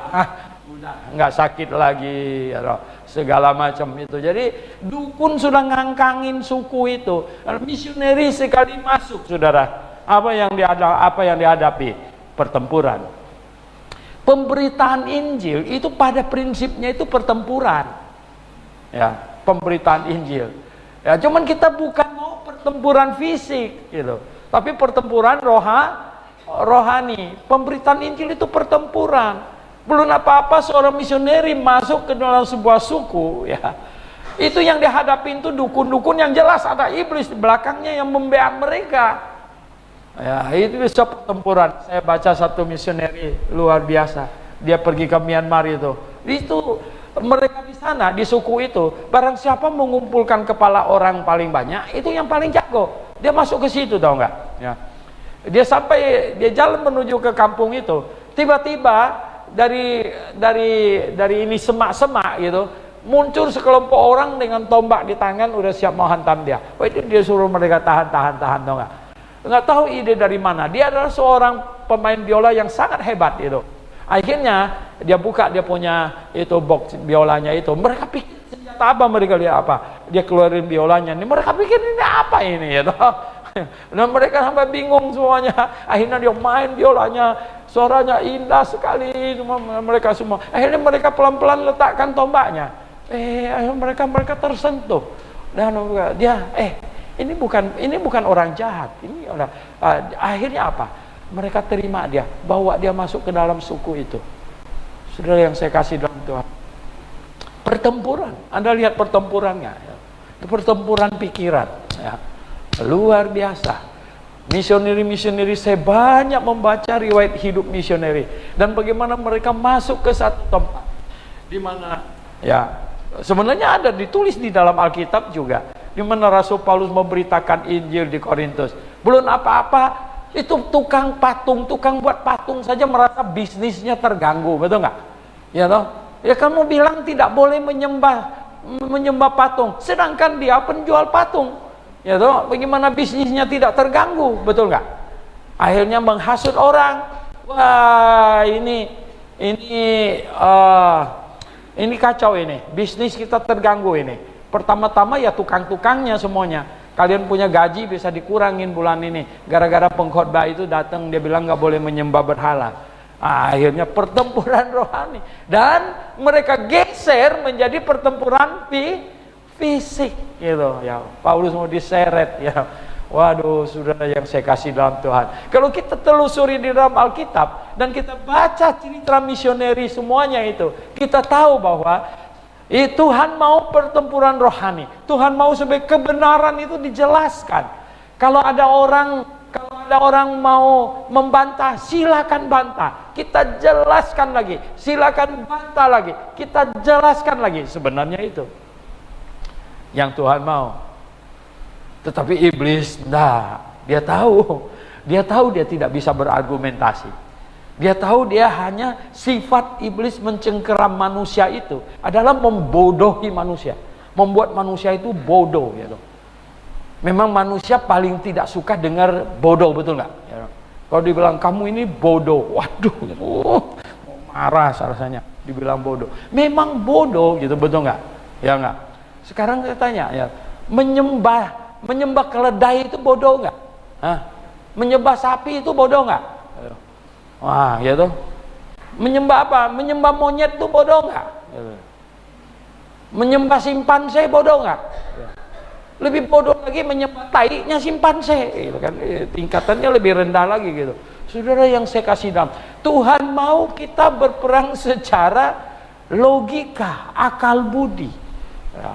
udah nggak sakit lagi, ya, segala macam itu. Jadi dukun sudah ngangkangin suku itu. Misioneri sekali masuk, saudara, apa yang dihadapi? Pertempuran. Pemberitaan Injil itu pada prinsipnya itu pertempuran, ya, pemberitaan Injil. Ya, cuman kita bukan mau pertempuran fisik, gitu, tapi pertempuran rohani. Pemberitaan Injil itu pertempuran. Belum apa-apa seorang misioneri masuk ke dalam sebuah suku, ya, itu yang dihadapi itu dukun-dukun yang jelas ada iblis di belakangnya yang membela mereka. Ya, itu bisa pertempuran. Saya baca satu misioneri luar biasa. Dia pergi ke Myanmar itu. Itu mereka di sana, di suku itu, barang siapa mengumpulkan kepala orang paling banyak, itu yang paling jago. Dia masuk ke situ, tahu nggak? Ya. Dia jalan menuju ke kampung itu. Tiba-tiba dari ini semak-semak gitu, muncul sekelompok orang dengan tombak di tangan, udah siap mau hantam dia. Wah, itu dia suruh mereka tahan, tahu nggak? Nggak tahu ide dari mana. Dia adalah seorang pemain biola yang sangat hebat itu. Akhirnya dia buka, dia punya itu box biolanya itu. Mereka pikir senjata apa, mereka lihat apa, dia keluarin biolanya. Mereka pikir ini apa ini, ya toh. Dan mereka sampai bingung semuanya. Akhirnya dia main biolanya, suaranya indah sekali. Mereka semua. Akhirnya mereka pelan-pelan letakkan tombaknya. Akhirnya mereka tersentuh. Dan dia ini bukan orang jahat. Ini orang. Akhirnya apa? Mereka terima dia, bawa dia masuk ke dalam suku itu. Saudara yang saya kasih dalam Tuhan, pertempuran. Anda lihat pertempurannya, ya. Pertempuran pikiran, ya. Luar biasa. Misioneri saya banyak membaca riwayat hidup misioneri dan bagaimana mereka masuk ke satu tempat di mana, ya, sebenarnya ada ditulis di dalam Alkitab juga, di mana Rasul Paulus memberitakan Injil di Korintus. Belum apa-apa, itu tukang buat patung saja merasa bisnisnya terganggu, betul nggak? Ya toh? Ya, kamu bilang tidak boleh menyembah patung, sedangkan dia penjual patung. Ya toh? Bagaimana bisnisnya tidak terganggu, betul nggak? Akhirnya menghasut orang. Wah, ini kacau ini, bisnis kita terganggu ini. Pertama-tama ya tukang-tukangnya semuanya. Kalian punya gaji bisa dikurangin bulan ini. Gara-gara pengkhotbah itu datang, dia bilang nggak boleh menyembah berhala. Akhirnya pertempuran rohani. Dan mereka geser menjadi pertempuran fisik gitu ya. Paulus mau diseret ya. Waduh, saudara yang saya kasih dalam Tuhan. Kalau kita telusuri di dalam Alkitab dan kita baca cerita misioneri semuanya itu, kita tahu bahwa Tuhan mau pertempuran rohani. Tuhan mau sebagai kebenaran itu dijelaskan. Kalau ada orang mau membantah, silakan bantah. Kita jelaskan lagi. Silakan bantah lagi. Kita jelaskan lagi. Sebenarnya itu yang Tuhan mau. Tetapi iblis, dia tahu dia tidak bisa berargumentasi. Dia tahu dia hanya sifat iblis mencengkeram manusia itu adalah membodohi manusia, membuat manusia itu bodoh gitu. Memang manusia paling tidak suka dengar bodoh, betul nggak? Ya. Kalau dibilang kamu ini bodoh, waduh, mau marah rasanya dibilang bodoh. Memang bodoh gitu, betul nggak? Ya nggak? Sekarang saya tanya ya, menyembah keledai itu bodoh nggak? Menyembah sapi itu bodoh nggak? Wah, gitu. Menyembah apa? Menyembah monyet itu bodoh nggak? Menyembah simpanse bodoh nggak? Lebih bodoh lagi menyembah tainya simpanse, gitu kan? Tingkatannya lebih rendah lagi gitu. Saudara yang saya kasih dalam, Tuhan mau kita berperang secara logika, akal budi. Ya.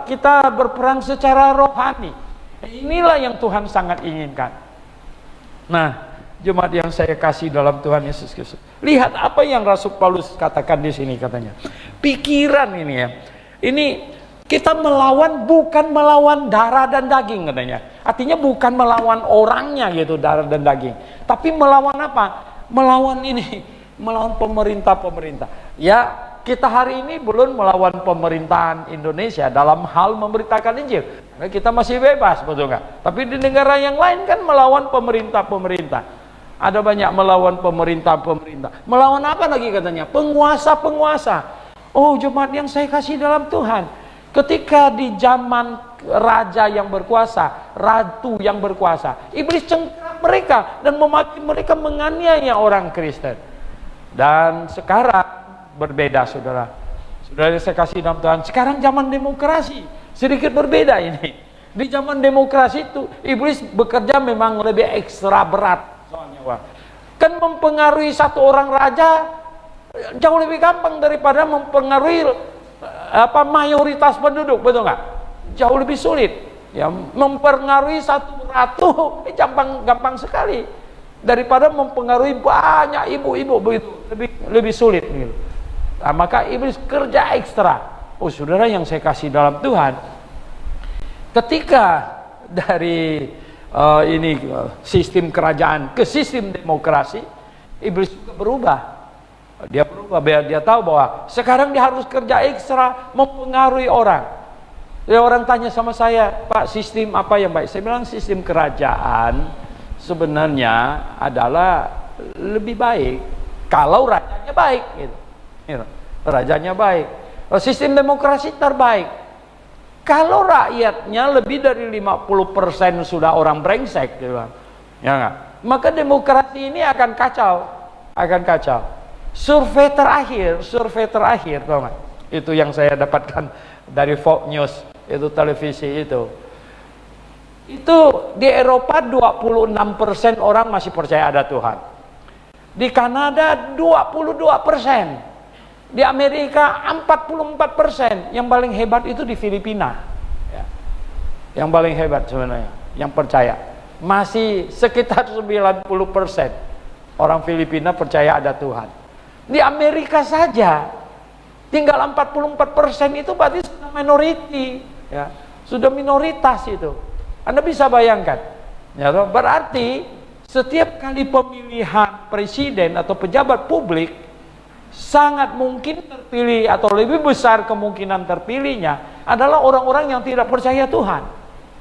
Kita berperang secara rohani. Inilah yang Tuhan sangat inginkan. Nah, jemaat yang saya kasih dalam Tuhan Yesus Kristus, lihat apa yang Rasul Paulus katakan di sini katanya. Pikiran ini ya. Ini kita melawan bukan melawan darah dan daging katanya. Artinya bukan melawan orangnya gitu, darah dan daging. Tapi melawan apa? Melawan ini, melawan pemerintah-pemerintah. Ya, kita hari ini belum melawan pemerintahan Indonesia dalam hal memberitakan Injil. Karena kita masih bebas, betul nggak? Tapi di negara yang lain kan melawan pemerintah-pemerintah. Ada banyak melawan pemerintah-pemerintah. Melawan apa lagi katanya? Penguasa-penguasa. Oh, jemaat yang saya kasih dalam Tuhan. Ketika di zaman raja yang berkuasa, ratu yang berkuasa, iblis cengkeram mereka dan memaki mereka, menganiaya orang Kristen. Dan sekarang berbeda, saudara yang saya kasih dalam Tuhan. Sekarang zaman demokrasi, sedikit berbeda ini. Di zaman demokrasi itu iblis bekerja memang lebih ekstra berat. Soalnya kan mempengaruhi satu orang raja jauh lebih gampang daripada mempengaruhi mayoritas penduduk, betul nggak? Jauh lebih sulit. Ya, mempengaruhi satu ratu gampang sekali daripada mempengaruhi banyak ibu-ibu, begitu lebih sulit gitu. Nah, maka iblis kerja ekstra. Oh, saudara yang saya kasih dalam Tuhan, ketika dari sistem kerajaan ke sistem demokrasi, iblis juga berubah. Dia berubah, dia tahu bahwa sekarang dia harus kerja ekstra mempengaruhi orang. Orang tanya sama saya, Pak, sistem apa yang baik? Saya bilang sistem kerajaan sebenarnya adalah lebih baik kalau rajanya baik gitu. Rajanya baik. Sistem demokrasi terbaik kalau rakyatnya lebih dari 50% sudah orang brengsek gitu. Ya enggak? Maka demokrasi ini akan kacau. Survei terakhir tahu nggak? Itu yang saya dapatkan dari Fox News, itu televisi itu di Eropa 26% orang masih percaya ada Tuhan. Di Kanada 22%. Di Amerika 44%. Yang paling hebat itu di Filipina ya. Yang paling hebat sebenarnya yang percaya masih sekitar 90% orang Filipina percaya ada Tuhan. Di Amerika saja tinggal 44%, itu berarti sudah minority ya. Sudah minoritas itu. Anda bisa bayangkan ya, berarti setiap kali pemilihan presiden atau pejabat publik, sangat mungkin terpilih atau lebih besar kemungkinan terpilihnya adalah orang-orang yang tidak percaya Tuhan.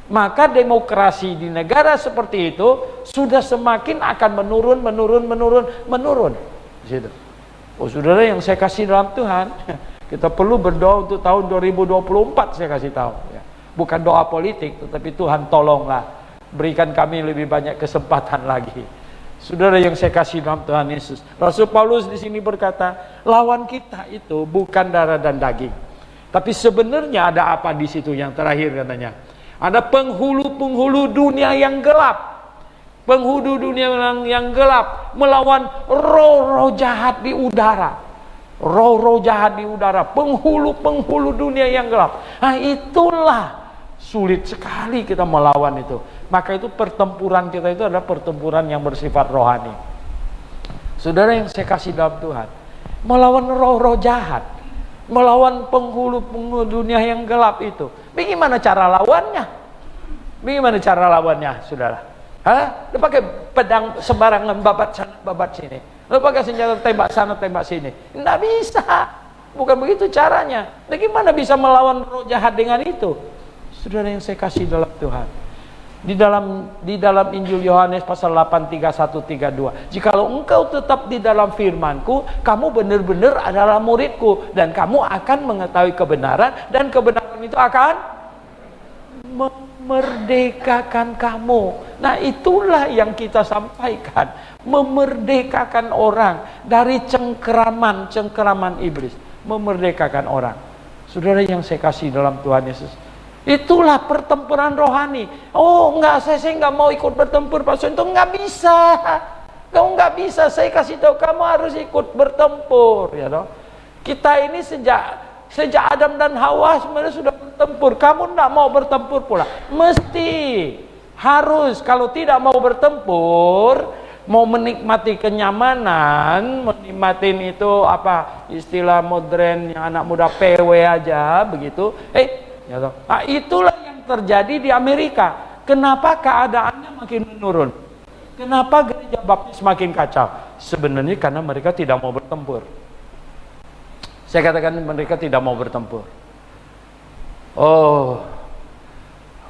Maka demokrasi di negara seperti itu sudah semakin akan menurun. Gitu. Oh, saudara yang saya kasih dalam Tuhan, kita perlu berdoa untuk tahun 2024, saya kasih tahu ya. Bukan doa politik, tetapi Tuhan tolonglah, berikan kami lebih banyak kesempatan lagi. Saudara yang saya kasih dalam Tuhan Yesus, Rasul Paulus di sini berkata, lawan kita itu bukan darah dan daging. Tapi sebenarnya ada apa di situ yang terakhir katanya? Ada penghulu-penghulu dunia yang gelap. Penghulu dunia yang gelap melawan roh-roh jahat di udara. Roh-roh jahat di udara, penghulu-penghulu dunia yang gelap. Nah, itulah sulit sekali kita melawan itu. Maka itu pertempuran kita itu adalah pertempuran yang bersifat rohani. Saudara yang saya kasih dalam Tuhan, melawan roh-roh jahat, melawan penghulu-penghulu dunia yang gelap itu, bagaimana cara lawannya? Bagaimana cara lawannya, saudara? Hah? Lu pakai pedang sembarangan, babat sana, babat sini. Lu pakai senjata tembak sana, tembak sini. Nggak bisa. Bukan begitu caranya. Bagaimana bisa melawan roh jahat dengan itu? Saudara yang saya kasih dalam Tuhan. Di dalam Injil Yohanes pasal 8, 31, 32. Jikalau engkau tetap di dalam firman-Ku, kamu benar-benar adalah murid-Ku, dan kamu akan mengetahui kebenaran, dan kebenaran itu akan memerdekakan kamu. Nah, itulah yang kita sampaikan, memerdekakan orang dari cengkeraman iblis, memerdekakan orang. Saudara yang saya kasih dalam Tuhan Yesus, itulah pertempuran rohani. Oh, enggak, saya enggak mau ikut bertempur, Pak Sonto. Enggak bisa. Kamu enggak bisa. Saya kasih tahu kamu harus ikut bertempur, ya toh. Kita ini sejak Adam dan Hawa sebenarnya sudah bertempur. Kamu enggak mau bertempur pula. Mesti harus, kalau tidak mau bertempur, mau menikmati kenyamanan, menikmatin itu apa istilah modern yang anak muda PW aja begitu. Ya toh. Nah, itulah yang terjadi di Amerika. Kenapa keadaannya makin menurun? Kenapa gereja baptis makin kacau? Sebenarnya karena mereka tidak mau bertempur. Saya katakan mereka tidak mau bertempur. Oh,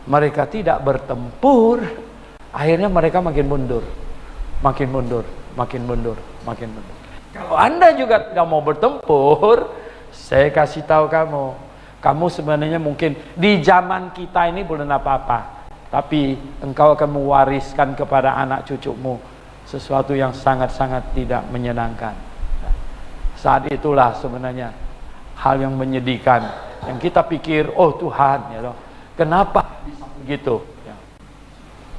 mereka tidak bertempur, akhirnya mereka makin mundur. Makin mundur, makin mundur, makin mundur. Kalau Anda juga tidak mau bertempur, saya kasih tahu kamu sebenarnya mungkin di zaman kita ini belum apa-apa, tapi engkau akan mewariskan kepada anak cucumu sesuatu yang sangat-sangat tidak menyenangkan. Saat itulah sebenarnya hal yang menyedihkan, yang kita pikir, oh Tuhan, ya loh, kenapa bisa begitu? Ya.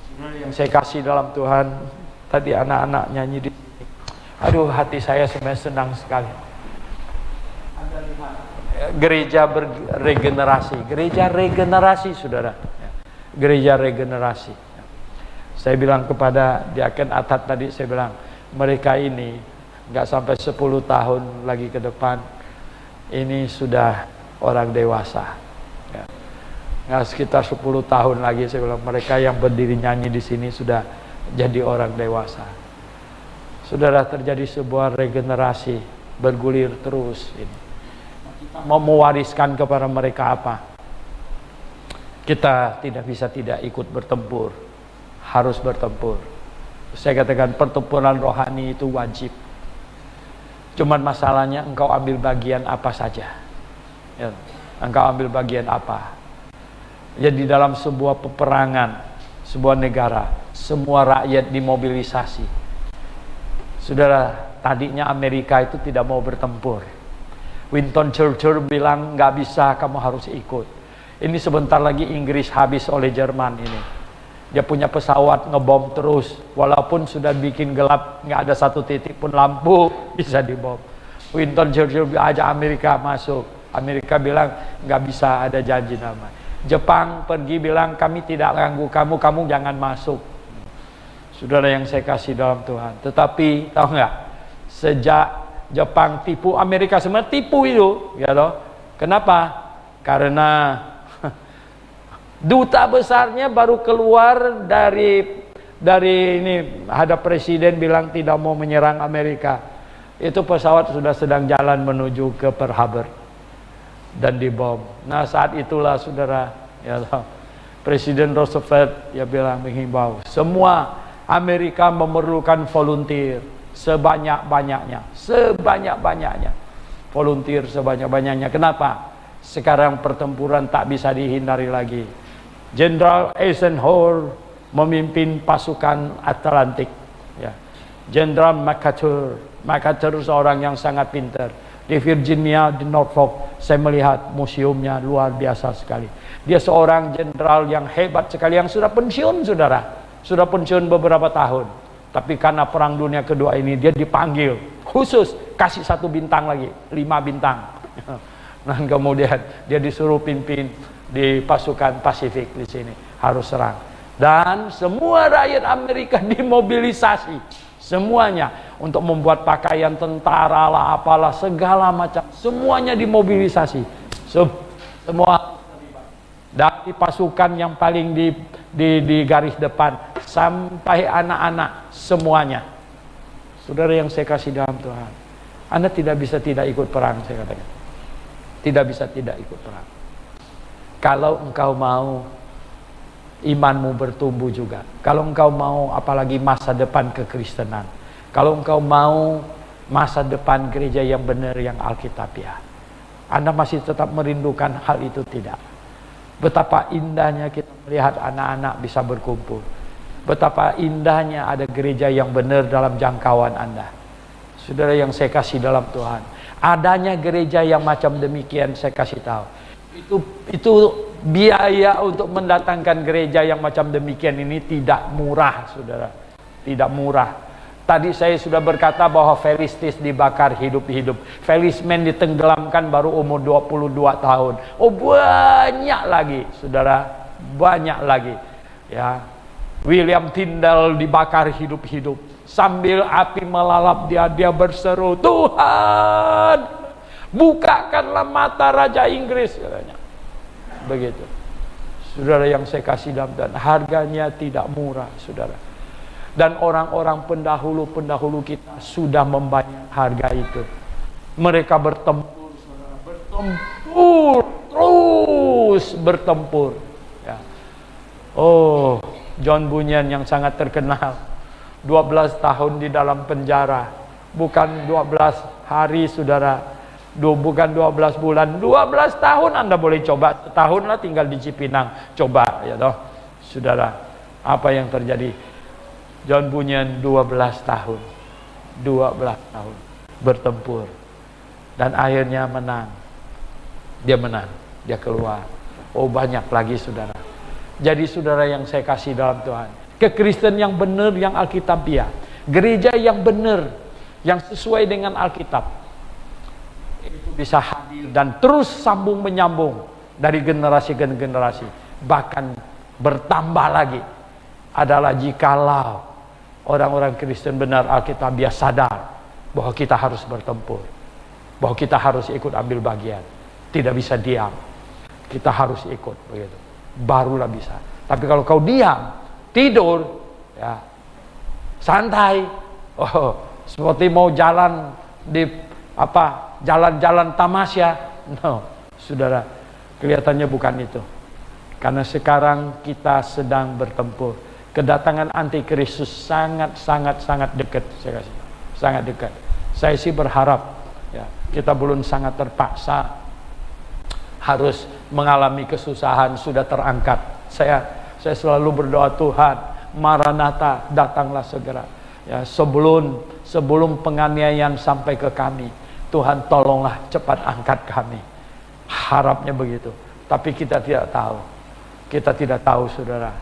Sebenarnya yang saya kasih dalam Tuhan, tadi anak-anak nyanyi di sini, aduh hati saya sebenarnya senang sekali. Gereja regenerasi, saudara. Gereja regenerasi. Saya bilang kepada Diaken Atat tadi, saya bilang mereka ini nggak sampai 10 tahun lagi ke depan, ini sudah orang dewasa. Ya. Nggak sekitar 10 tahun lagi, saya bilang mereka yang berdiri nyanyi di sini sudah jadi orang dewasa. Saudara, terjadi sebuah regenerasi bergulir terus ini. Mau mewariskan kepada mereka apa? Kita tidak bisa tidak ikut bertempur, harus bertempur. Saya katakan pertempuran rohani itu wajib. Cuman masalahnya engkau ambil bagian apa saja, ya, engkau ambil bagian apa. Jadi dalam sebuah peperangan, sebuah negara, semua rakyat dimobilisasi. Saudara, tadinya Amerika itu tidak mau bertempur. Winston Churchill bilang nggak bisa, kamu harus ikut. Ini sebentar lagi Inggris habis oleh Jerman ini. Dia punya pesawat ngebom terus, walaupun sudah bikin gelap, nggak ada satu titik pun lampu bisa dibom. Winston Churchill ajak Amerika masuk. Amerika bilang nggak bisa, ada janji nama. Jepang pergi bilang kami tidak ganggu kamu, kamu jangan masuk. Saudara yang saya kasih dalam Tuhan. Tetapi tahu nggak? Sejak Jepang tipu Amerika, sebenarnya tipu itu, ya loh. Kenapa? Karena duta besarnya baru keluar dari ini, ada presiden bilang tidak mau menyerang Amerika. Itu pesawat sudah sedang jalan menuju ke Pearl Harbor dan dibom. Nah, saat itulah saudara, ya loh, Presiden Roosevelt ya bilang, menghimbau semua Amerika memerlukan volunteer sebanyak-banyaknya, volunteer sebanyak-banyaknya. Kenapa? Sekarang pertempuran tak bisa dihindari lagi. Jenderal Eisenhower memimpin pasukan Atlantik, ya. Jenderal MacArthur seorang yang sangat pintar, Di Virginia, di Norfolk, saya melihat museumnya luar biasa sekali. Dia seorang jenderal yang hebat sekali, yang sudah pensiun, saudara. Sudah pensiun beberapa tahun. Tapi karena Perang Dunia Kedua ini, dia dipanggil khusus, kasih 1 bintang lagi, 5 bintang. Dan kemudian dia disuruh pimpin di pasukan Pasifik di sini, harus serang. Dan semua rakyat Amerika dimobilisasi. Semuanya untuk membuat pakaian tentara lah, apalah, segala macam. Semuanya dimobilisasi. Semua dari pasukan yang paling di garis depan sampai anak-anak, semuanya. Saudara yang saya kasih dalam Tuhan, Anda tidak bisa tidak ikut perang, saya katakan. Tidak bisa tidak ikut perang. Kalau engkau mau imanmu bertumbuh juga, kalau engkau mau apalagi masa depan kekristenan, kalau engkau mau masa depan gereja yang benar, yang alkitabiah, Anda masih tetap merindukan hal itu tidak? Betapa indahnya kita melihat anak-anak bisa berkumpul, betapa indahnya ada gereja yang benar dalam jangkauan Anda. Saudara yang saya kasih dalam Tuhan, adanya gereja yang macam demikian, saya kasih tahu, itu biaya untuk mendatangkan gereja yang macam demikian ini tidak murah, saudara. Tidak murah. Tadi saya sudah berkata bahwa Felistis dibakar hidup-hidup. Felismen ditenggelamkan baru umur 22 tahun. Oh, banyak lagi, saudara. Banyak lagi. Ya. William Tyndale dibakar hidup-hidup. Sambil api melalap dia berseru, "Tuhan, bukakanlah mata Raja Inggris," katanya. Begitu. Saudara yang saya kasih dalam Tuhan, harganya tidak murah, saudara. Dan orang-orang pendahulu kita sudah membayar harga itu. Mereka bertempur, saudara, bertempur, terus bertempur. Ya. Oh, John Bunyan yang sangat terkenal, 12 tahun di dalam penjara, bukan 12 hari, saudara. Bukan 12 bulan, 12 tahun Anda boleh coba. Setahun lah tinggal di Cipinang, coba ya toh. Saudara, apa yang terjadi? John Bunyan 12 tahun. 12 tahun bertempur. Dan akhirnya menang. Dia menang, dia keluar. Oh, banyak lagi, saudara. Jadi saudara yang saya kasih dalam Tuhan, kekristen yang benar, yang alkitabiah, gereja yang benar, yang sesuai dengan Alkitab, itu bisa hadir dan terus sambung menyambung dari generasi ke generasi, bahkan bertambah lagi adalah jikalau orang-orang Kristen benar alkitabiah sadar bahwa kita harus bertempur, bahwa kita harus ikut ambil bagian, tidak bisa diam, kita harus ikut, begitu barulah bisa. Tapi kalau kau diam, tidur, ya santai, oh, seperti mau jalan di jalan-jalan tamasya, no, saudara, kelihatannya bukan itu. Karena sekarang kita sedang bertempur. Kedatangan antikristus sangat dekat, saya kasih, sangat dekat. Saya sih berharap, ya, kita belum sangat terpaksa harus mengalami kesusahan, sudah terangkat. Saya selalu berdoa, Tuhan, Maranatha, datanglah segera. Ya, sebelum penganiayaan sampai ke kami, Tuhan tolonglah cepat angkat kami. Harapnya begitu. Tapi kita tidak tahu. Kita tidak tahu, saudara.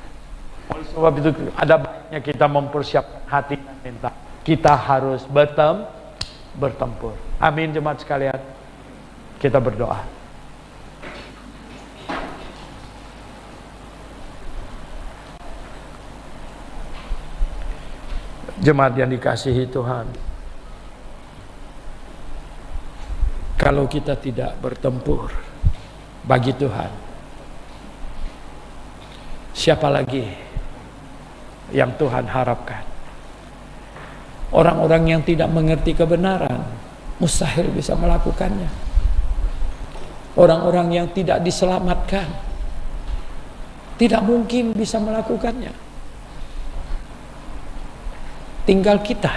Oleh sebab itu ada baiknya kita mempersiapkan hati dan mental. Kita harus bertempur. Amin, jemaat sekalian. Kita berdoa. Jemaat yang dikasihi Tuhan, kalau kita tidak bertempur bagi Tuhan, siapa lagi yang Tuhan harapkan? Orang-orang yang tidak mengerti kebenaran mustahil bisa melakukannya. Orang-orang yang tidak diselamatkan tidak mungkin bisa melakukannya. Tinggal kita,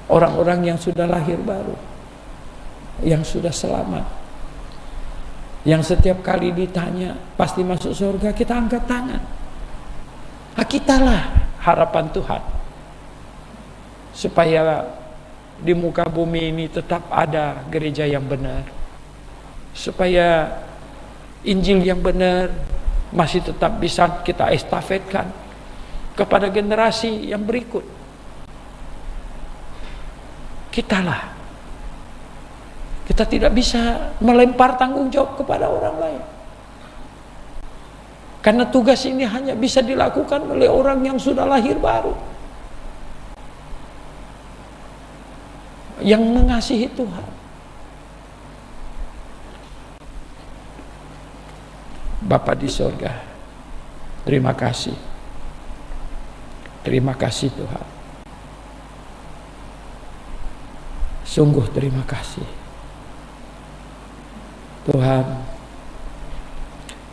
orang-orang yang sudah lahir baru, yang sudah selamat, yang setiap kali ditanya pasti masuk surga, kita angkat tangan. Kitalah harapan Tuhan, supaya di muka bumi ini tetap ada gereja yang benar, supaya Injil yang benar masih tetap bisa kita estafetkan kepada generasi yang berikut. Kita tidak bisa melempar tanggung jawab kepada orang lain, karena tugas ini hanya bisa dilakukan oleh orang yang sudah lahir baru, yang mengasihi Tuhan. Bapa di sorga, terima kasih. Terima kasih Tuhan. Sungguh terima kasih. Tuhan,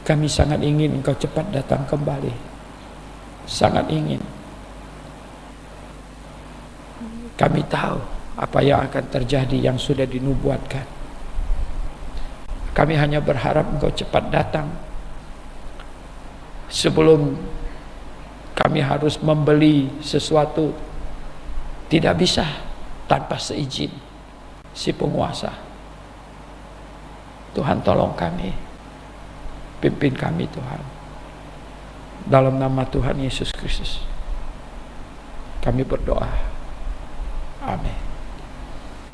kami sangat ingin Engkau cepat datang kembali. Sangat ingin. Kami tahu apa yang akan terjadi yang sudah dinubuatkan. Kami hanya berharap Engkau cepat datang sebelum kami harus membeli sesuatu. Tidak bisa tanpa seizin si penguasa. Tuhan, tolong kami, pimpin kami Tuhan, dalam nama Tuhan Yesus Kristus kami berdoa, amin.